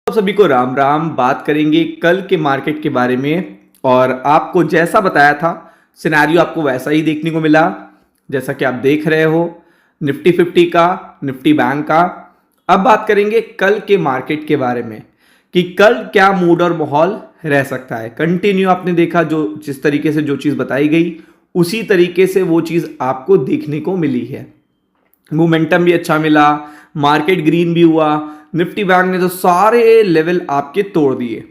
आप सभी को राम राम। बात करेंगे कल के मार्केट के बारे में और आपको जैसा बताया था सिनेरियो आपको वैसा ही देखने को मिला। जैसा कि आप देख रहे हो निफ्टी 50 का, निफ्टी बैंक का। अब बात करेंगे कल के मार्केट के बारे में कि कल क्या मूड और माहौल रह सकता है। कंटिन्यू आपने देखा जो जिस तरीके से जो चीज़ बताई गई उसी तरीके से वो चीज़ आपको देखने को मिली है। मोमेंटम भी अच्छा मिला, मार्केट ग्रीन भी हुआ। निफ्टी बैंक ने तो सारे लेवल आपके तोड़ दिए,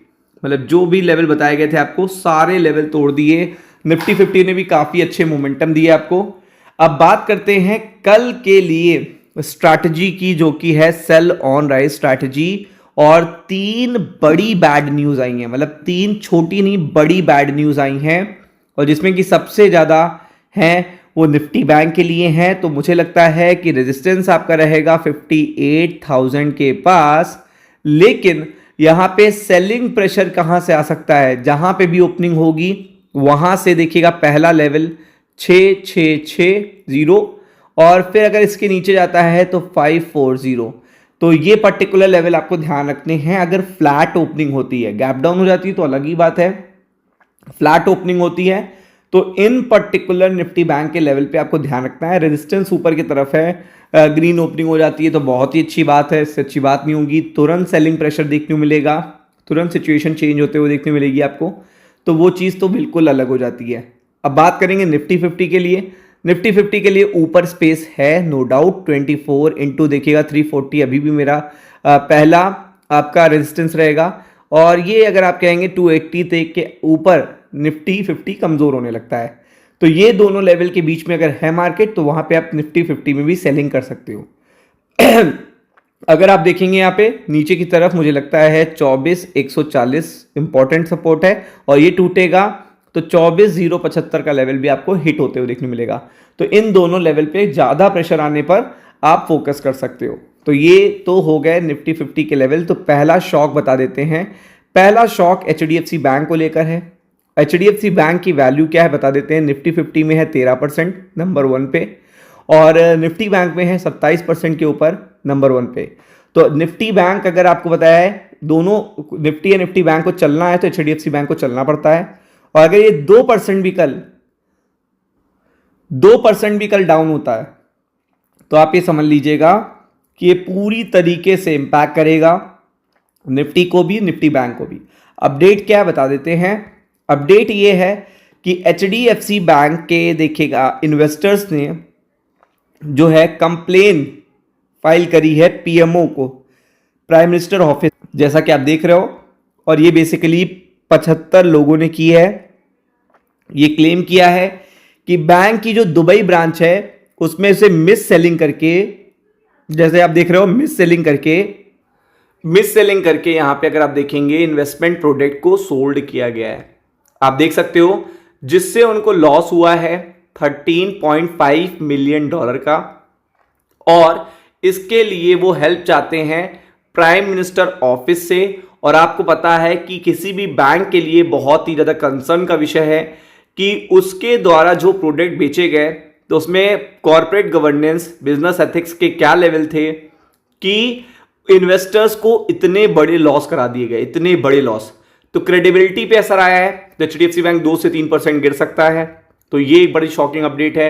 मतलब जो भी लेवल बताए गए थे आपको सारे लेवल तोड़ दिए। निफ्टी 50 ने भी काफी अच्छे मोमेंटम दिए आपको। अब बात करते हैं कल के लिए स्ट्रैटेजी की, जो कि है सेल ऑन राइज स्ट्रैटेजी। और तीन बड़ी बैड न्यूज आई हैं, मतलब तीन छोटी नहीं बड़ी बैड न्यूज आई हैं, और जिसमें कि सबसे ज्यादा है वो निफ्टी बैंक के लिए है। तो मुझे लगता है कि रेजिस्टेंस आपका रहेगा 58,000 के पास, लेकिन यहां पे सेलिंग प्रेशर कहां से आ सकता है, जहां पे भी ओपनिंग होगी वहां से देखिएगा पहला लेवल 6660 और फिर अगर इसके नीचे जाता है तो 540। तो ये पर्टिकुलर लेवल आपको ध्यान रखने हैं। अगर फ्लैट ओपनिंग होती है, गैप डाउन हो जाती है तो अलग ही बात है, फ्लैट ओपनिंग होती है तो इन पर्टिकुलर निफ्टी बैंक के लेवल पे आपको ध्यान रखना है। रेजिस्टेंस ऊपर की तरफ है, ग्रीन ओपनिंग हो जाती है तो बहुत ही अच्छी बात है, इससे अच्छी बात नहीं होगी। तुरंत सेलिंग प्रेशर देखने को मिलेगा, तुरंत सिचुएशन चेंज होते हुए देखने मिलेगी आपको, तो वो चीज़ तो बिल्कुल अलग हो जाती है। अब बात करेंगे निफ्टी 50 के लिए। निफ्टी 50 के लिए ऊपर स्पेस है नो डाउट। 24 इंटू देखिएगा 340 अभी भी मेरा पहला आपका रेजिस्टेंस रहेगा, और ये अगर आप कहेंगे 280 तक के ऊपर निफ्टी 50 कमजोर होने लगता है। तो ये दोनों लेवल के बीच में अगर है मार्केट तो वहां पे आप निफ्टी 50 में भी सेलिंग कर सकते हो। अगर आप देखेंगे यहाँ पे नीचे की तरफ मुझे लगता है 24,140 इंपॉर्टेंट सपोर्ट है, और ये टूटेगा तो 24,075 का लेवल भी आपको हिट होते हुए देखने मिलेगा। तो इन दोनों लेवल पे ज्यादा प्रेशर आने पर आप फोकस कर सकते हो। तो ये तो हो गए निफ्टी 50 के लेवल। तो पहला शॉक बता देते हैं। पहला शॉक HDFC बैंक को लेकर है। HDFC बैंक की वैल्यू क्या है बता देते हैं। निफ्टी 50 में है 13% नंबर 1 पे, और निफ्टी बैंक में है 27% के ऊपर नंबर 1 पे। तो निफ्टी बैंक अगर आपको बताया है दोनों निफ्टी या निफ्टी बैंक को चलना है तो HDFC बैंक को चलना पड़ता है। और अगर ये 2% भी कल डाउन होता है तो आप ये समझ लीजिएगा कि ये पूरी तरीके से इंपैक्ट करेगा निफ्टी को भी, निफ्टी बैंक को भी। अपडेट क्या है बता देते हैं। अपडेट ये है कि HDFC बैंक के देखिएगा इन्वेस्टर्स ने जो है कंप्लेन फाइल करी है PMO को, प्राइम मिनिस्टर ऑफिस, जैसा कि आप देख रहे हो। और ये बेसिकली 75 लोगों ने की है। ये क्लेम किया है कि बैंक की जो दुबई ब्रांच है उसमें से मिस सेलिंग करके, जैसे आप देख रहे हो मिस सेलिंग करके यहां पे अगर आप देखेंगे इन्वेस्टमेंट प्रोडक्ट को सोल्ड किया गया है, आप देख सकते हो, जिससे उनको लॉस हुआ है $13.5 मिलियन का। और इसके लिए वो हेल्प चाहते हैं प्राइम मिनिस्टर ऑफिस से। और आपको पता है कि किसी भी बैंक के लिए बहुत ही ज्यादा कंसर्न का विषय है कि उसके द्वारा जो प्रोडक्ट बेचे गए तो उसमें कॉर्पोरेट गवर्नेंस, बिजनेस एथिक्स के क्या लेवल थे कि इन्वेस्टर्स को इतने बड़े लॉस करा दिए गए, इतने बड़े लॉस। तो क्रेडिबिलिटी पे असर आया है, तो HDFC बैंक 2 से 3% गिर सकता है। तो ये एक बड़ी शॉकिंग अपडेट है।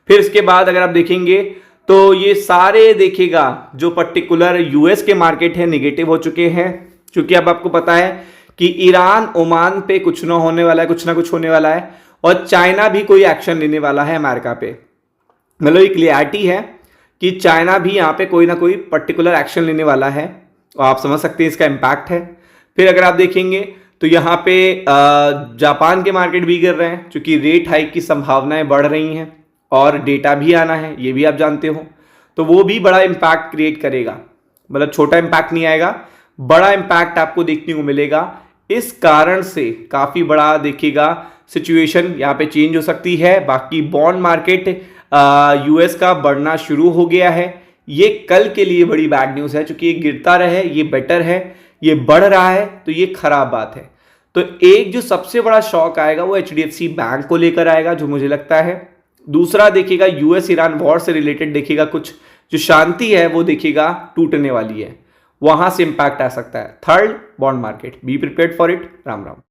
फिर इसके बाद अगर आप देखेंगे तो ये सारे देखिएगा जो पर्टिकुलर US के मार्केट है निगेटिव हो चुके हैं, क्योंकि अब आपको पता है कि ईरान ओमान पे कुछ ना होने वाला है, कुछ ना कुछ होने वाला है, और चाइना भी कोई एक्शन लेने वाला है अमेरिका पे। मतलब एक क्लियरिटी है कि चाइना भी यहाँ पे कोई ना कोई पर्टिकुलर एक्शन लेने वाला है, और आप समझ सकते हैं इसका इंपैक्ट है। फिर अगर आप देखेंगे तो यहाँ पे जापान के मार्केट भी गिर रहे हैं, क्योंकि रेट हाइक की संभावनाएं बढ़ रही हैं और डेटा भी आना है, ये भी आप जानते हो। तो वो भी बड़ा इंपैक्ट क्रिएट करेगा, मतलब छोटा इंपैक्ट नहीं आएगा, बड़ा इंपैक्ट आपको देखने को मिलेगा। इस कारण से काफी बड़ा देखिएगा सिचुएशन यहाँ पे चेंज हो सकती है। बाकी बॉन्ड मार्केट US का बढ़ना शुरू हो गया है। ये कल के लिए बड़ी बैड न्यूज है, क्योंकि ये गिरता रहे ये बेटर है, ये बढ़ रहा है तो ये खराब बात है। तो एक जो सबसे बड़ा शॉक आएगा वो HDFC बैंक को लेकर आएगा, जो मुझे लगता है। दूसरा देखिएगा US ईरान वॉर से रिलेटेड देखिएगा कुछ जो शांति है वो देखिएगा टूटने वाली है। वहां से इंपैक्ट आ सकता है। Third, bond market, be prepared for it. Ram Ram.